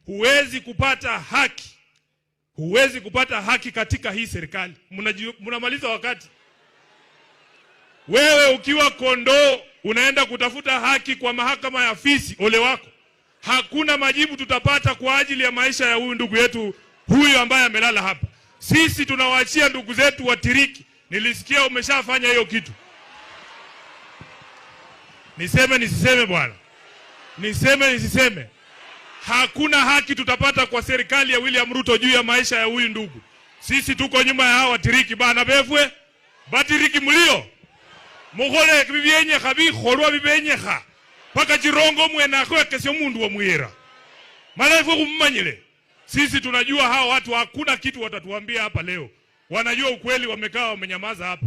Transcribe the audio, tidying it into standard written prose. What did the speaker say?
huwezi kupata haki. Huwezi kupata haki katika hii serikali. Mnamaliza wakati. Wewe ukiwa kondoo unaenda kutafuta haki kwa mahakama ya fisi, ole wako. Hakuna majibu tutapata kwa ajili ya maisha ya huyu ndugu yetu huyu ambaye amelala hapa. Sisi tunawaachia ndugu zetu watiriki. Nilisikia umeshafanya hiyo kitu. Niseme nisiseme bwana? Niseme nisiseme? Hakuna haki tutapata kwa serikali ya William Ruto juu ya maisha ya huyu ndugu. Sisi tuko nyuma ya hao watiriki bana befwe. Batiriki mlio. Mugole bibienye khabi khorwa bibenye kha. Paka jirongo mwena kwa kesho mundu wa muira. Malaifu kummanyile. Sisi tunajua hao watu hakuna kitu watatuambia hapa leo. Wanajua ukweli, wamekaa wamenyamaza hapa.